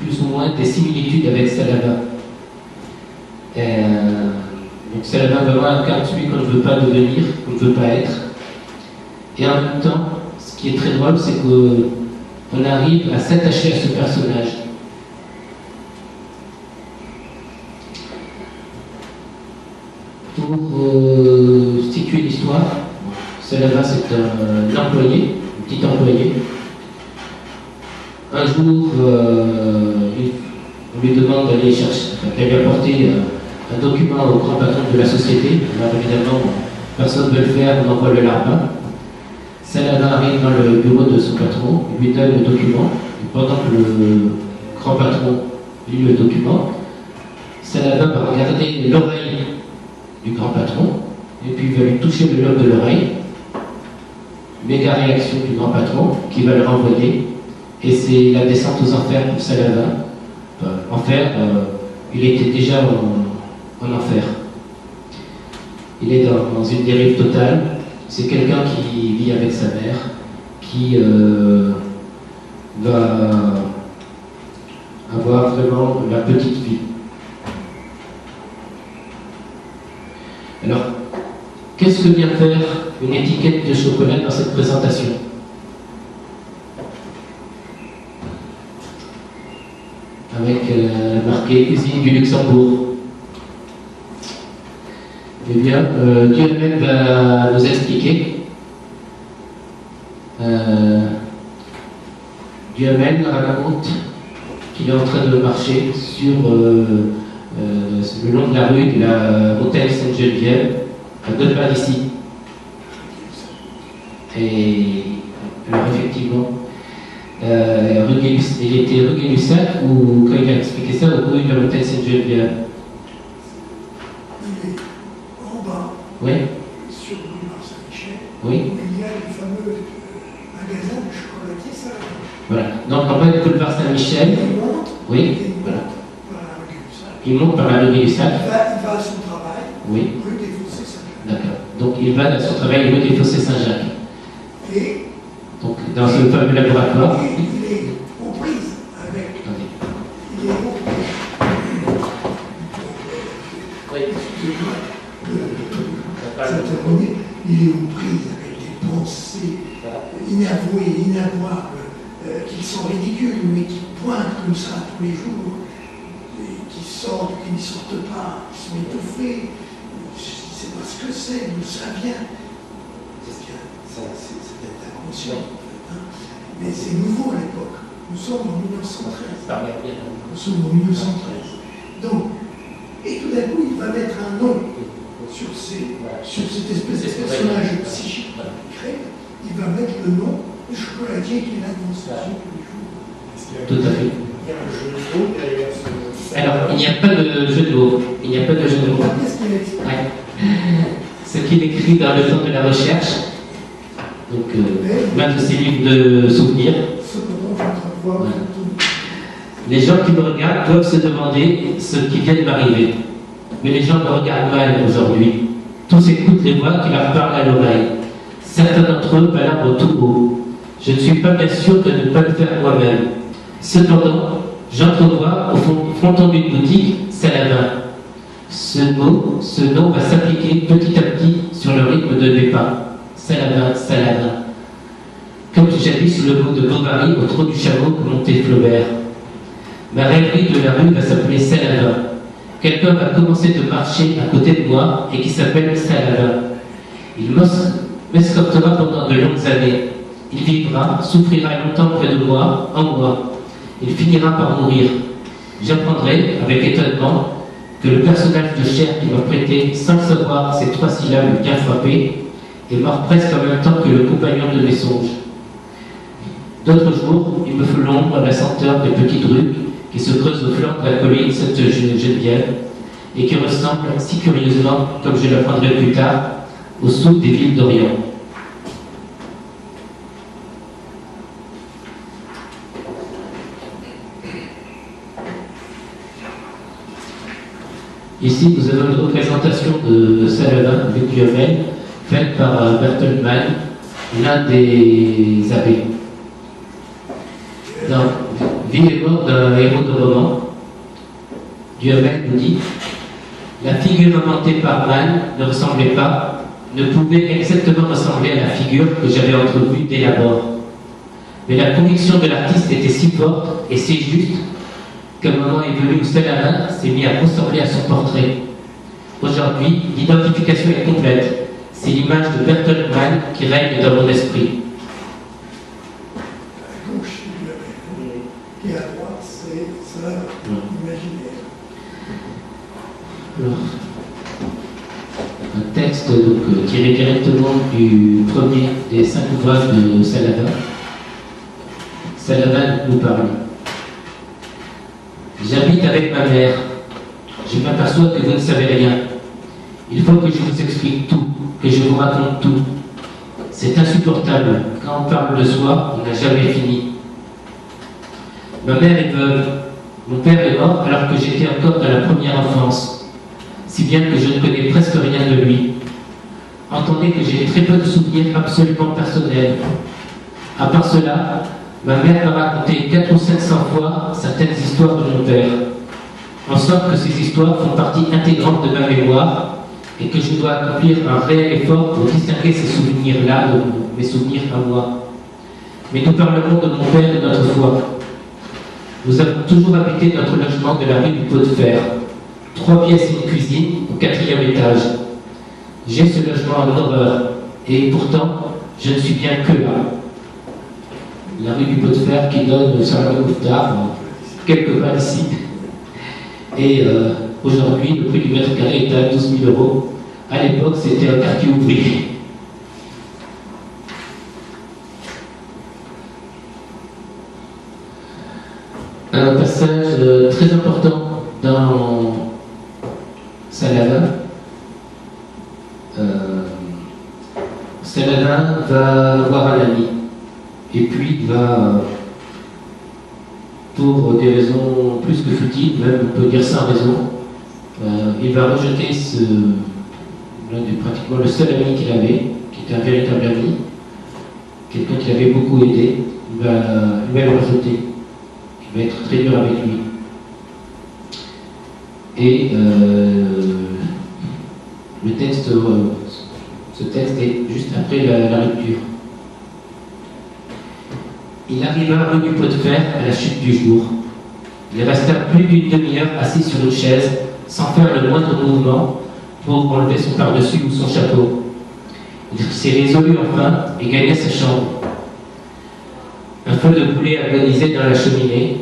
plus ou moins des similitudes avec Saladin. Donc Saladin vraiment incarne celui qu'on ne veut pas devenir, qu'on ne veut pas être. Et en même temps, ce qui est très drôle, c'est qu'on arrive à s'attacher à ce personnage. Pour situer l'histoire, Saladin, c'est un employé, un petit employé. Un jour, on lui demande d'aller d'aller apporter un document au grand patron de la société. Alors évidemment, personne ne veut le faire, on envoie le larbin. Saladin arrive dans le bureau de son patron, il lui donne le document, et pendant que le grand patron lit le document, Saladin va regarder l'oreille du grand patron, et puis il va lui toucher le lobe de l'oreille. Méga réaction du grand patron, qui va le renvoyer, et c'est la descente aux enfers pour Saladin. Enfer, il était déjà en enfer. Il est dans une dérive totale. C'est quelqu'un qui vit avec sa mère, qui va avoir vraiment la petite vie. Alors, qu'est-ce que vient faire une étiquette de chocolat dans cette présentation? Avec marqué Cuisine du Luxembourg. Eh bien, Duhamel va nous expliquer. Duhamel raconte qu'il est en train de marcher sur le long de la rue de la Hôtel Sainte-Geneviève à 2 pas d'ici. Et alors effectivement, il était rue Gay-Lussac, ou quand il a expliqué ça, au rue de la Montagne Sainte-Geneviève. Il est en bas, Oui, sur le boulevard Saint-Michel, oui. où il y a le fameux magasin de chocolatier Salade. Voilà. Donc en bas du boulevard Saint-Michel, Il monte, oui, et il voilà. monte par la rue Gay-Lussac. Il monte par la rue Gay-Lussac. Il va à son travail, Oui, rue des Fossés Saint-Jacques. d'accord. Donc il va à son travail rue des Fossés Saint-Jacques. Et Donc dans ce fameux laboratoire. il est aux prises avec. Attendez. Il est aux prises. Oui. S'interroger, il est aux prises avec des pensées inavouées, inavouables, qui sont ridicules, mais qui pointent comme ça tous les jours, et qui sortent, qui ne sortent pas, qui sont étouffés. Je ne sais pas ce que c'est, d'où ça vient. C'est peut-être inconscient, en fait, hein. Mais c'est nouveau à l'époque. Nous sommes en 1913. Nous sommes en 1913. Donc, et tout d'un coup, il va mettre un nom sur cette espèce de personnage psychique qu'il crée. Il va mettre le nom du chocolatier qu'il a dans ses yeux tous les jours. Tout à fait. Il y a un jeu de mots derrière ce. Alors, il n'y a pas de jeu de mots. Il n'y a pas de jeu de mots. Qu'est-ce qu'il a dit? Ouais. Ce qu'il écrit dans le temps de la recherche, donc l'un de ses livres de souvenirs. Cependant, je vais voir Ouais. Les gens qui me regardent doivent se demander ce qui vient de m'arriver. Mais les gens me regardent mal aujourd'hui. Tous écoutent les voix qui leur parlent à l'oreille. Certains d'entre eux palabrent tout haut. Je ne suis pas bien sûr de ne pas le faire moi-même. Cependant, j'entrevois au fronton d'une boutique Salavin. Ce nom va s'appliquer petit à petit sur le rythme de mes pas. Salavin, Salavin. Comme j'appuie sur le mot de Bovary au trot du chameau que montait Flaubert. Ma rêverie de la rue va s'appeler Salavin. Quelqu'un va commencer de marcher à côté de moi et qui s'appelle Salavin. Il m'escortera pendant de longues années. Il vivra, souffrira longtemps près de moi, en moi. Il finira par mourir. J'apprendrai, avec étonnement, que le personnage de chair qui m'a prêté, sans savoir ces 3 syllabes bien frappées, est mort presque en même temps que le compagnon de mes songes. D'autres jours, il me fait l'ombre à la senteur des petites rues qui se creusent au flanc de la colline Sainte-Geneviève et qui ressemblent si curieusement, comme je l'apprendrai plus tard, au souk des villes d'Orient. Ici, nous avons une représentation de Salavin avec Duhamel, faite par Bertelsmann, l'un des abbés. Dans Vie et mort d'un héros de roman, Duhamel nous dit « La figure inventée par Mann ne ressemblait pas, ne pouvait exactement ressembler à la figure que j'avais entrevue dès l'abord. Mais la conviction de l'artiste était si forte et si juste qu'un moment est venu où Salavin s'est mis à ressembler à son portrait. Aujourd'hui, l'identification est complète. C'est l'image de Bertelsmann qui règne dans mon esprit. » À gauche, c'est Duhamel. Et à droite, c'est ça, imaginaire. Alors, un texte donc, tiré directement du premier des 5 ouvrages de Salavin. Salavin nous parle. J'habite avec ma mère. Je m'aperçois que vous ne savez rien. Il faut que je vous explique tout, que je vous raconte tout. C'est insupportable. Quand on parle de soi, on n'a jamais fini. Ma mère est veuve. Mon père est mort alors que j'étais encore dans la première enfance, si bien que je ne connais presque rien de lui. Entendez que j'ai très peu de souvenirs absolument personnels. À part cela, ma mère m'a raconté 400 ou 500 fois certaines histoires de mon père, en sorte que ces histoires font partie intégrante de ma mémoire et que je dois accomplir un réel effort pour distinguer ces souvenirs-là de mes souvenirs à moi. Mais nous parlerons de mon père et de notre foi. Nous avons toujours habité notre logement de la rue du Pot de Fer, 3 pièces et une cuisine au 4e étage. J'ai ce logement en horreur, et pourtant, je ne suis bien que là. La rue du Pot de Fer qui donne sur la rue Mouffetard, quelque part ici. Et aujourd'hui, le prix du mètre carré est à 12 000 €, À l'époque, c'était un quartier ouvrier. Un passage très important dans Saladin. Saladin va voir un ami et puis va, pour des raisons plus que futiles, même on peut dire sans raison, il va rejeter pratiquement le seul ami qu'il avait, qui était un véritable ami, quelqu'un qui l'avait beaucoup aidé. Il va le rejeter. Il va être très dur avec lui. Et ce texte est juste après la rupture. Il arriva rue du Pot de Fer à la chute du jour. Il resta plus d'une demi-heure assis sur une chaise, sans faire le moindre mouvement pour enlever son pardessus ou son chapeau. Il s'est résolu enfin et gagna sa chambre. Un feu de boulet agonisait dans la cheminée.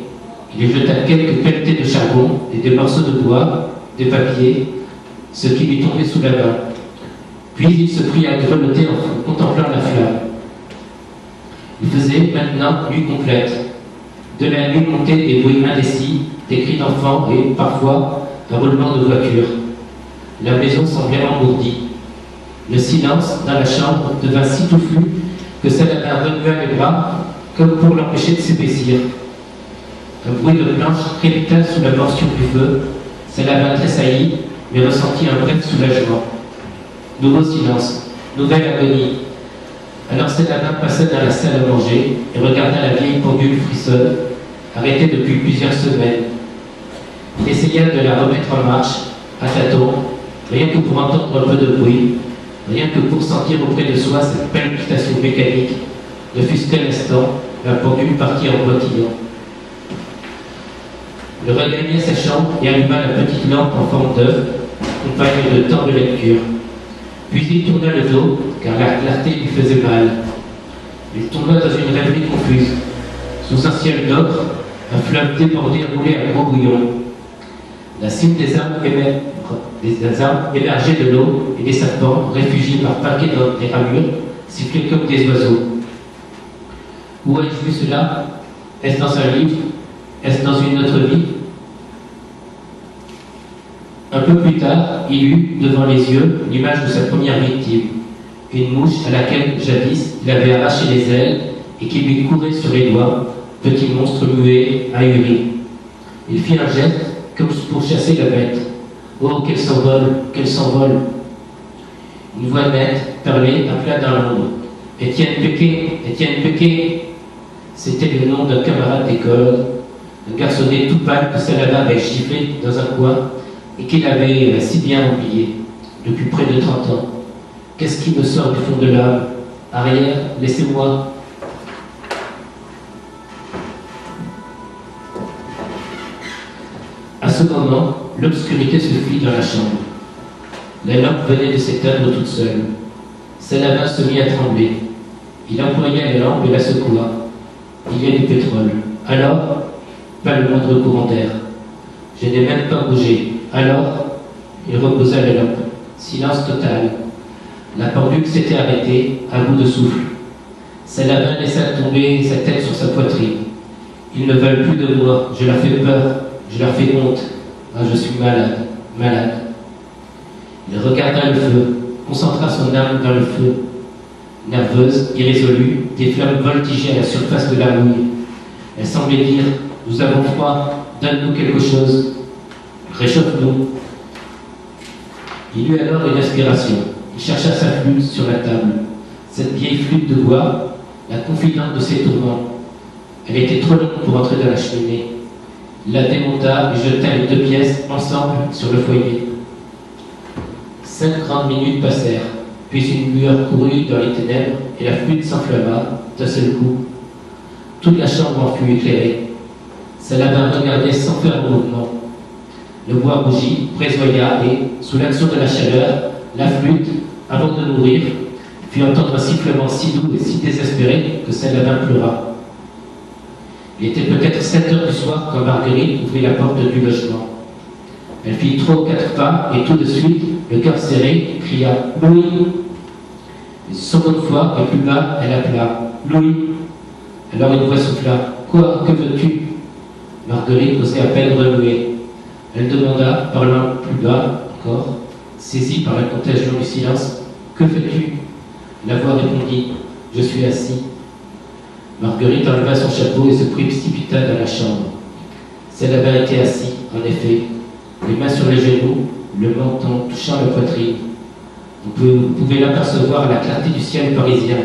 Il y jeta quelques pelletées de charbon et des morceaux de bois, des papiers, ce qui lui tombait sous la main. Puis il se prit à grelotter en contemplant la flamme. Il faisait maintenant nuit complète. De la nuit montaient des bruits indécis, des cris d'enfants et, parfois, un roulement de voiture. La maison semblait engourdie. Le silence dans la chambre devint si touffu que Saladin remua les bras comme pour l'empêcher de s'épaissir. Un bruit de planche crépita sous la morsure du feu. Saladin tressaillit, mais ressentit un bref soulagement. Nouveau silence, nouvelle agonie. Alors Saladin passa dans la salle à manger et regarda la vieille pendule frissonne, arrêtée depuis plusieurs semaines. Il essaya de la remettre en marche, à tâtons, rien que pour entendre un peu de bruit, rien que pour sentir auprès de soi cette palpitation mécanique, ne fût-ce qu'un instant, la pendule partit en boitillant. Il regagna sa chambre et alluma la petite lampe en forme d'œuf, accompagnée de tant de lecture. Puis il tourna le dos, car la clarté lui faisait mal. Il tomba dans une rêverie confuse. Sous un ciel d'ocre, un fleuve débordé roulait à gros bouillon. La cime des arbres émergeait de l'eau et des serpents, réfugiés par paquets dans des ramures, sifflaient comme des oiseaux. Où ai-je vu cela? Est-ce dans un livre? Est-ce dans une autre vie? Un peu plus tard, il eut devant les yeux l'image de sa première victime, une mouche à laquelle, jadis, il avait arraché les ailes et qui lui courait sur les doigts, petit monstre muet, ahuri. Il fit un geste comme pour chasser la bête. Oh, qu'elle s'envole, qu'elle s'envole! Une voix nette, perlée, appela dans l'ombre. Étienne Pequet, Étienne Pequet! C'était le nom d'un camarade d'école, un garçonnet tout pâle que Saladin avait chiffré dans un coin et qu'il avait si bien oublié depuis près de 30 ans. Qu'est-ce qui me sort du fond de l'âme? Arrière, laissez-moi. À ce moment, l'obscurité se fit dans la chambre. La lampe venait de s'éteindre toute seule. Saladin se mit à trembler. Il employa la lampe et la secoua. Il y a du pétrole. Alors, pas le moindre courant d'air. Je n'ai même pas bougé. Alors, il reposa la lampe. Silence total. La pendule s'était arrêtée, à bout de souffle. Saladin laissa tomber sa tête sur sa poitrine. Ils ne veulent plus de moi. Je leur fais peur. Je leur fais honte. Ah, je suis malade. Malade. Il regarda le feu, concentra son âme dans le feu. Nerveuse, irrésolue, des flammes voltigeaient à la surface de la mouille. Elle semblait dire « Nous avons froid, donne-nous quelque chose. Réchauffe-nous. » Il eut alors une inspiration. Il chercha sa flûte sur la table. Cette vieille flûte de bois, la confidente de ses tourments. Elle était trop longue pour entrer dans la cheminée. Il la démonta et jeta les deux pièces ensemble sur le foyer. 5 grandes minutes passèrent, puis une lueur courut dans les ténèbres et la flûte s'enflamma d'un seul coup. Toute la chambre en fut éclairée. Saladin regardait sans faire un mouvement. Le bois rougit, présoya et, sous l'action de la chaleur, la flûte, avant de mourir, fit entendre un sifflement si doux et si désespéré que Saladin pleura. Il était peut-être 7 heures du soir quand Marguerite ouvrit la porte du logement. Elle fit 3 ou 4 pas et tout de suite, le cœur serré, cria « Louis !» Une seconde fois, et plus bas, elle appela « Louis !» Alors une voix souffla « Quoi? Que veux-tu » Marguerite osait à peine remuer. Elle demanda, parlant plus bas encore, saisie par la contagion du silence, « Que fais-tu » La voix répondit, « Je suis assis. » Marguerite enleva son chapeau et se précipita dans la chambre. Celle-là était assis, en effet, les mains sur les genoux, le menton touchant la poitrine. Vous pouvez l'apercevoir à la clarté du ciel parisien.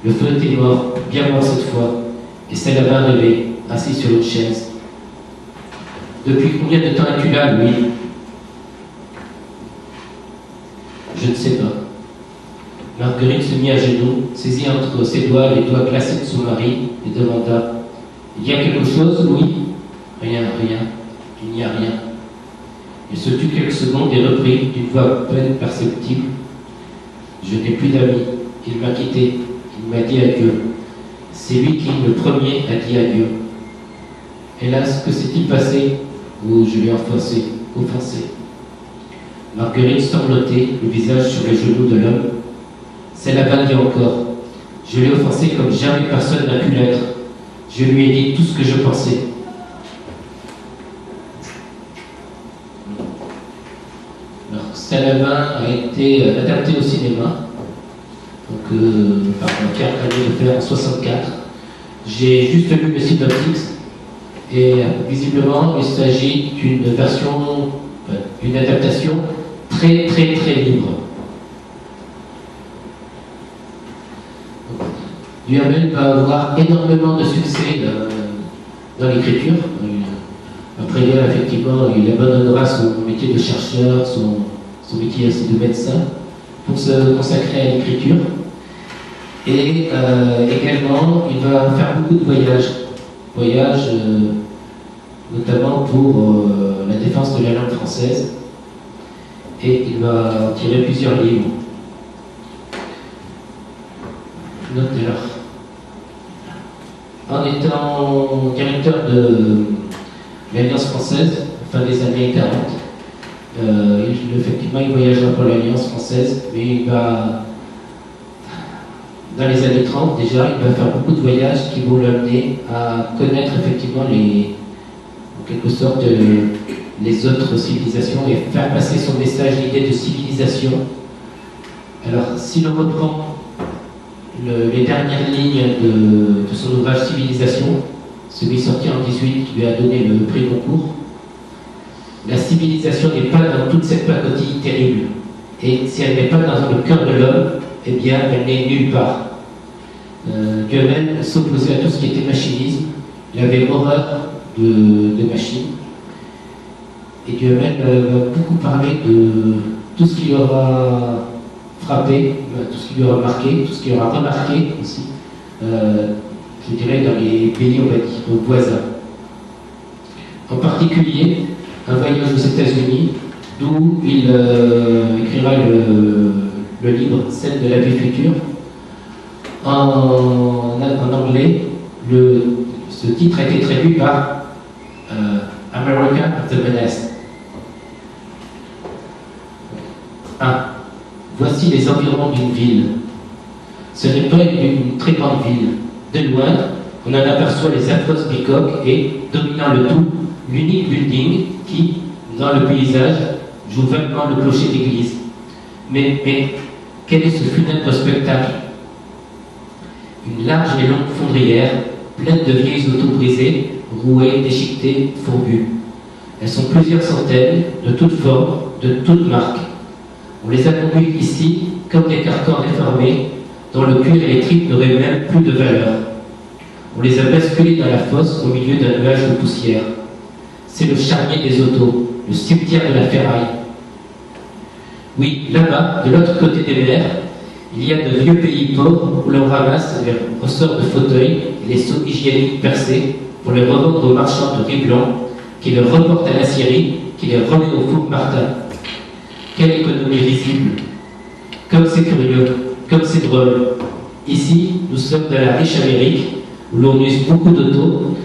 Le feu était mort, bien mort cette fois, et celle-là rêvait, assis sur une chaise. Depuis combien de temps es-tu là, Louis? Je ne sais pas. Marguerite se mit à genoux, saisit entre ses doigts les doigts glacés de son mari et demanda « Il y a quelque chose, Louis ?» « Rien, rien, il n'y a rien. » Il se tut quelques secondes et reprit d'une voix à peine perceptible. « Je n'ai plus d'amis. Il m'a quitté. Il m'a dit adieu. C'est lui qui, le premier, a dit adieu. Hélas, que s'est-il passé? Oh, je l'ai offensé. Marguerite sanglotait, le visage sur les genoux de l'homme. C'est la vanne dit encore. Je l'ai offensé comme jamais personne n'a pu l'être. Je lui ai dit tout ce que je pensais. Salavin a été adapté au cinéma, donc, par Pierre Cagné-Defer en 1964. J'ai juste lu le synopsis et visiblement il s'agit d'une version, une adaptation très libre. Duhamel va avoir énormément de succès dans l'écriture. Après guerre, effectivement, il abandonnera son métier de chercheur, son métier aussi de médecin, pour se consacrer à l'écriture. Et également, il va faire beaucoup de voyages, notamment pour la défense de la langue française. Et il va en tirer plusieurs livres. Notez-leur. En étant directeur de l'Alliance française, fin des années 40, effectivement, il voyagera pour l'Alliance française, mais il va, dans les années 30 déjà, il va faire beaucoup de voyages qui vont l'amener à connaître effectivement en quelque sorte, les autres civilisations et faire passer son message, l'idée de civilisation. Alors, si l'on reprend les dernières lignes de son ouvrage Civilisation, celui sorti en 18 qui lui a donné le prix Goncourt, la civilisation n'est pas dans toute cette pacotille terrible. Et si elle n'est pas dans le cœur de l'homme, eh bien, elle n'est nulle part. Duhamel s'opposait à tout ce qui était machinisme. Il avait horreur de machines. Et Duhamel va beaucoup parler de tout ce qui l'aura frappé, tout ce qui lui aura marqué, tout ce qui aura remarqué aussi, je dirais dans les pays, on va dire, voisins. En particulier, un voyage aux États-Unis, d'où il écrira le livre Scènes de la vie future. En anglais, ce titre a été traduit par America the Menace. 1. Voici les environs d'une ville. Ce n'est pas une très grande ville. De loin, on en aperçoit les affreuses bicoques et, dominant le tout, l'unique building qui, dans le paysage, joue vaguement le clocher d'église. Mais quel est ce funèbre spectacle? Une large et longue fondrière, pleine de vieilles autos brisées, rouées, déchiquetées, fourbues. Elles sont plusieurs centaines, de toutes formes, de toutes marques. On les a conduits ici comme des carcans réformés, dont le cuir et les tripes n'auraient même plus de valeur. On les a basculés dans la fosse au milieu d'un nuage de poussière. C'est le charnier des autos, le cimetière de la ferraille. Oui, là-bas, de l'autre côté des mers, il y a de vieux pays pauvres où l'on ramasse les ressorts de fauteuils et les seaux hygiéniques percés pour les revendre aux marchands de riz blanc qui les reportent à la Syrie, qui les remet au Faubourg Martin. Quelle économie visible! Comme c'est curieux, comme c'est drôle. Ici, nous sommes dans la riche Amérique, où l'on use beaucoup d'autos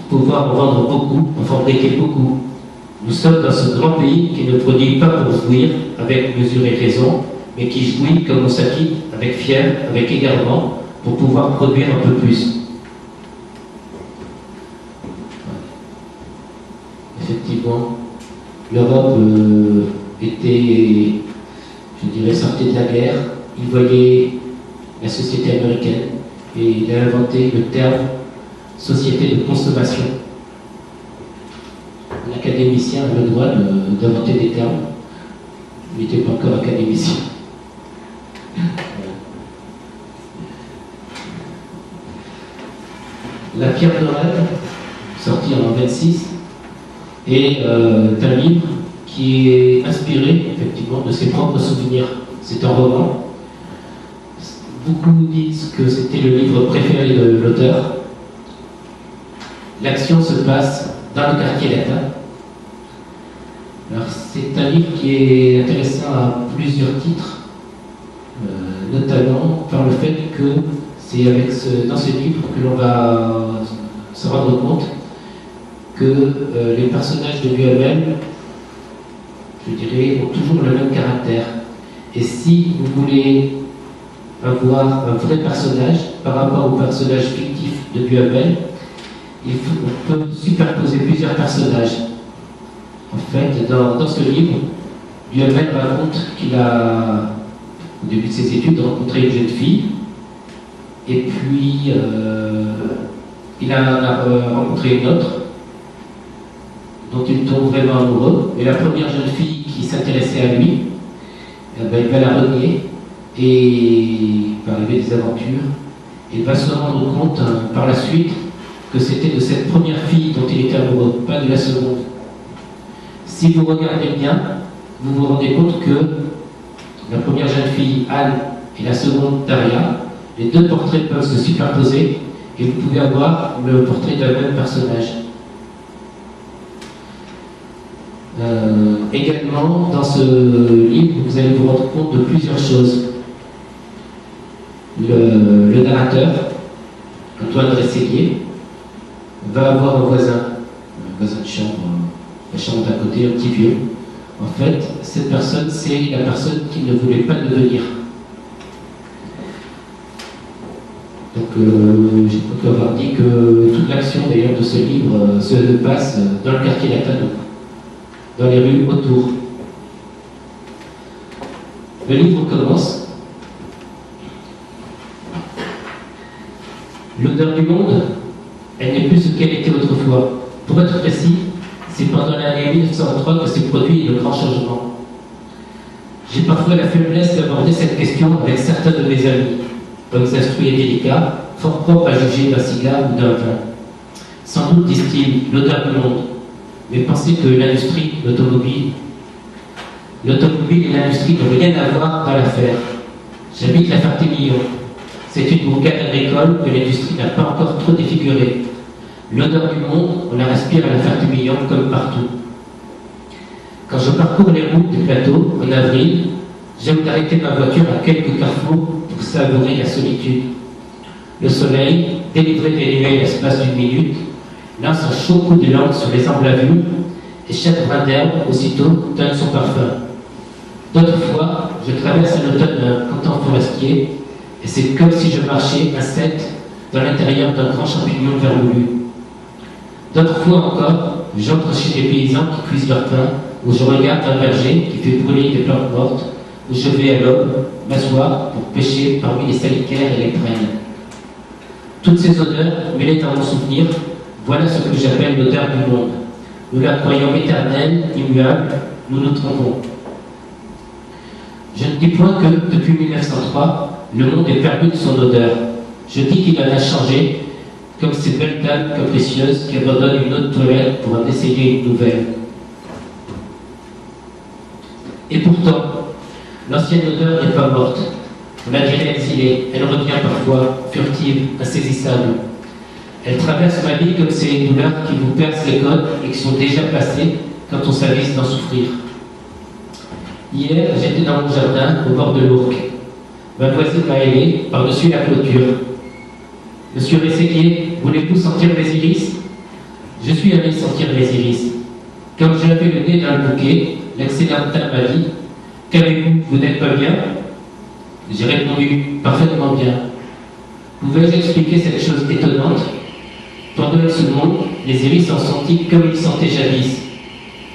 pour pouvoir en vendre beaucoup, en fabriquer beaucoup. Nous sommes dans ce grand pays qui ne produit pas pour jouir avec mesure et raison, mais qui jouit comme on s'acquitte avec fièvre, avec égarement, pour pouvoir produire un peu plus. Effectivement, l'Europe était, je dirais, sortie de la guerre. Il voyait la société américaine et il a inventé le terme société de consommation. Un académicien a le droit d'inventer des termes. Il n'était pas encore académicien. La pierre de rêve, sorti en 1926, est un livre qui est inspiré effectivement de ses propres souvenirs. C'est un roman. Beaucoup disent que c'était le livre préféré de l'auteur. L'action se passe dans le quartier latin. Alors c'est un livre qui est intéressant à plusieurs titres, notamment par le fait que c'est dans ce livre que l'on va se rendre compte que les personnages de Duhamel, je dirais, ont toujours le même caractère. Et si vous voulez avoir un vrai personnage par rapport au personnage fictif de Duhamel, on peut superposer plusieurs personnages. En fait, dans ce livre, Duhamel raconte qu'il a, au début de ses études, rencontré une jeune fille, et puis il a rencontré une autre, dont il tombe vraiment amoureux. Et la première jeune fille qui s'intéressait à lui, il va la renier, et il va arriver des aventures. Il va se rendre compte par la suite que c'était de cette première fille dont il était amoureux, pas de la seconde. Si vous regardez bien, vous vous rendez compte que la première jeune fille, Anne, et la seconde, Daria, les deux portraits peuvent se superposer et vous pouvez avoir le portrait d'un même personnage. Également, dans ce livre, vous allez vous rendre compte de plusieurs choses. Le narrateur, Antoine Rességuier, va avoir un voisin de chambre, la chambre d'à côté, un petit vieux. En fait, cette personne, c'est la personne qui ne voulait pas devenir. Donc, j'ai cru avoir dit que toute l'action d'ailleurs de ce livre se passe dans le quartier latin, dans les rues autour. Le livre commence. L'odeur du monde, elle n'est plus ce qu'elle était autrefois. Pour être précis, c'est pendant l'année 1903 que s'est produit le grand changement. J'ai parfois la faiblesse d'aborder cette question avec certains de mes amis, hommes instruits et délicats, fort propres à juger d'un cigare ou d'un vin. Sans doute, disent-ils, l'odeur du monde. Mais pensez que l'automobile et l'industrie n'ont rien à voir dans l'affaire. J'habite la Ferté-Milon. C'est une bourgade agricole que l'industrie n'a pas encore trop défigurée. L'odeur du monde, on la respire à la Ferté-Milon comme partout. Quand je parcours les routes du plateau, en avril, j'aime d'arrêter ma voiture à quelques carrefours pour savourer la solitude. Le soleil, délivré des nuées à l'espace d'une minute, lance un chaud coup de langue sur les emblavures et chaque brin d'herbe, aussitôt, donne son parfum. D'autres fois, je traverse un automne d'un canton forestier et c'est comme si je marchais à 7 dans l'intérieur d'un grand champignon vermoulu. D'autres fois encore, j'entre chez des paysans qui cuisent leur pain, où je regarde un berger qui fait brûler des plantes mortes, où je vais à l'aube m'asseoir pour pêcher parmi les salicaires et les prênes. Toutes ces odeurs, mêlées dans mon souvenir, voilà ce que j'appelle l'odeur du monde. Nous la croyons éternelle, immuable, nous nous trompons. Je ne dis point que, depuis 1903, le monde est perdu de son odeur. Je dis qu'il en a changé, comme ces belles dames capricieuses qui abandonnent une autre toilette pour en essayer une nouvelle. Et pourtant, l'ancienne odeur n'est pas morte. On la dirait exilée, elle revient parfois, furtive, insaisissable. Elle traverse ma vie comme ces douleurs qui vous percent les côtes et qui sont déjà passées quand on s'avise d'en souffrir. Hier, j'étais dans mon jardin, au bord de l'Ourcq. Ma voisine m'a ailé par-dessus la clôture. Monsieur Rességuier, voulez-vous sentir mes iris? Je suis allé sentir mes iris. Comme je l'avais le nez dans le bouquet, l'excellente dame m'a dit « Qu'avez-vous, vous n'êtes pas bien ?» J'ai répondu « Parfaitement bien. » Pouvais-je expliquer cette chose étonnante? Pendant une seconde, les iris en sentit comme ils sentaient jadis.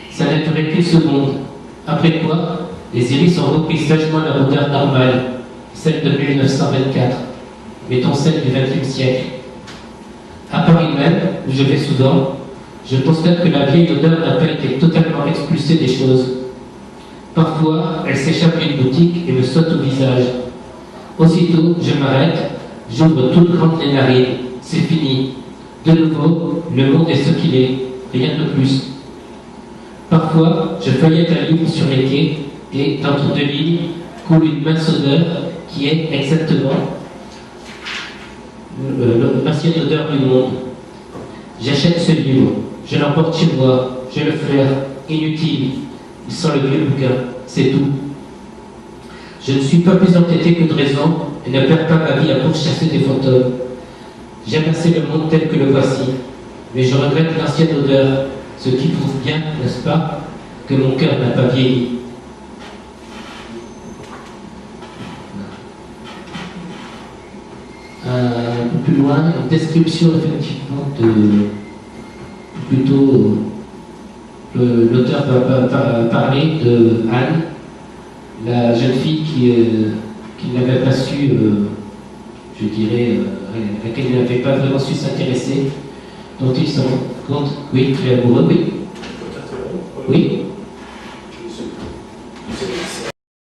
Ça n'a duré qu'une seconde. Après quoi, les iris ont repris sagement leur odeur normale, celle de 1924, mettons celle du XXe siècle. À Paris même, où je vais souvent, je constate que la vieille odeur n'a pas été totalement expulsée des choses. Parfois, elle s'échappe d'une boutique et me saute au visage. Aussitôt, je m'arrête, j'ouvre toutes grandes les narines. C'est fini. De nouveau, le monde est ce qu'il est, rien de plus. Parfois, je feuillette un livre sur les quais et, d'entre deux lignes, coule une mince odeur qui est exactement l'ancienne odeur du monde. J'achète ce livre, je l'emporte chez moi, je le flaire, inutile. Il sent le vieux bouquin, c'est tout. Je ne suis pas plus entêté que de raison et ne perds pas ma vie à pourchasser des fantômes. J'aime assez le monde tel que le voici, mais je regrette l'ancienne odeur, ce qui prouve bien, n'est-ce pas, que mon cœur n'a pas vieilli. Un peu plus loin, une description effectivement de plutôt l'auteur va parler de Anne, la jeune fille qui n'avait pas su, je dirais, à laquelle il n'avait pas vraiment su s'intéresser, dont il se rend compte, oui, très amoureux, oui.